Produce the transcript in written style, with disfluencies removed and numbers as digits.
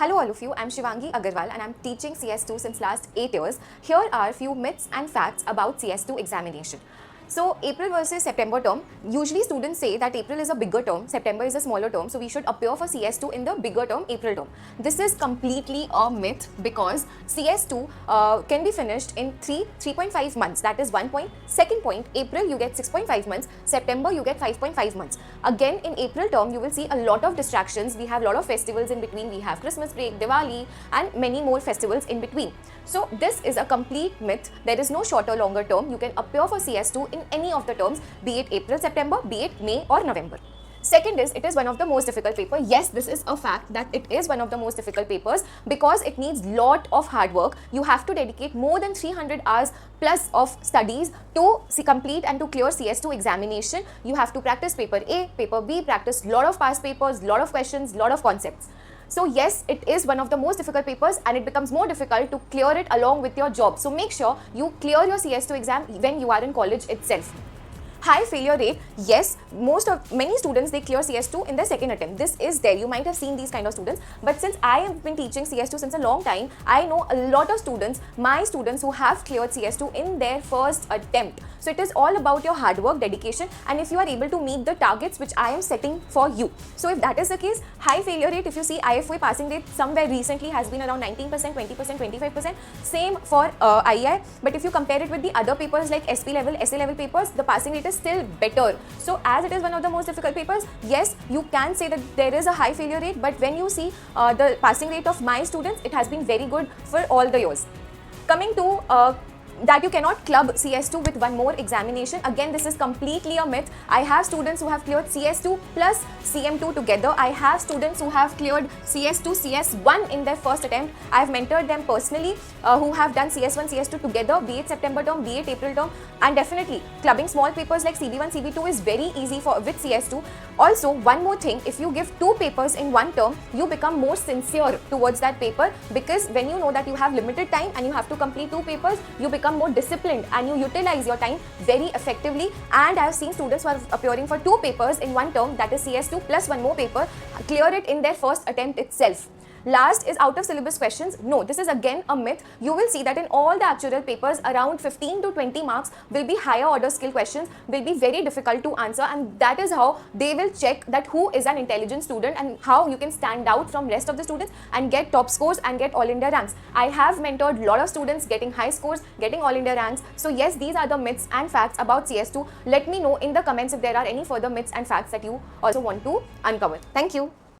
Hello all of you, I'm Shivangee Agarwal and I'm teaching CS2 since last 8 years. Here are few myths and facts about CS2 examination. So April versus September term, usually students say that April is a bigger term, September is a smaller term, so we should appear for CS2 in the bigger term, April term. This is completely a myth because CS2 can be finished in 3.5 months, that is 1 point. Second point, April you get 6.5 months, September you get 5.5 months. Again in April term you will see a lot of distractions, we have a lot of festivals in between, we have Christmas break, Diwali and many more festivals in between. So this is a complete myth, there is no shorter longer term, you can appear for CS2 in any of the terms, be it April, September, be it May or November. Second is, it is one of the most difficult papers. Yes, this is a fact that it is one of the most difficult papers because it needs lot of hard work. You have to dedicate more than 300 hours plus of studies to complete and to clear CS2 examination. You have to practice paper A, paper B, practice lot of past papers, lot of questions, lot of concepts. So yes, it is one of the most difficult papers and it becomes more difficult to clear it along with your job. So make sure you clear your CS2 exam when you are in college itself. High failure rate, yes, many students they clear CS2 in their second attempt. This is there, you might have seen these kind of students, but since I have been teaching CS2 since a long time, I know a lot of students, my students who have cleared CS2 in their first attempt. So it is all about your hard work, dedication, and if you are able to meet the targets which I am setting for you. So if that is the case, high failure rate, if you see IFA passing rate somewhere recently has been around 19%, 20%, 25%, same for IIA, but if you compare it with the other papers like SP level, SA level papers, the passing rate is still better. So as it is one of the most difficult papers, yes, you can say that there is a high failure rate, but when you see the passing rate of my students, it has been very good for all the years. Coming to that you cannot club CS2 with one more examination. Again, this is completely a myth. I have students who have cleared CS2 plus CM2 together. I have students who have cleared CS2, CS1 in their first attempt. I have mentored them personally who have done CS1, CS2 together, be it September term, be it April term, and definitely clubbing small papers like CB1, CB2 is very easy with CS2. Also, one more thing, if you give 2 papers in one term, you become more sincere towards that paper because when you know that you have limited time and you have to complete 2 papers, you become more disciplined and you utilize your time very effectively. And I have seen students who are appearing for 2 papers in one term, that is CS2 plus one more paper, clear it in their first attempt itself. Last is out of syllabus questions. No, this is again a myth. You will see that in all the actuarial papers, around 15 to 20 marks will be higher order skill questions, will be very difficult to answer, and that is how they will check that who is an intelligent student and how you can stand out from rest of the students and get top scores and get all India ranks. I have mentored a lot of students getting high scores, getting all India ranks. So yes, these are the myths and facts about CS2. Let me know in the comments if there are any further myths and facts that you also want to uncover. Thank you.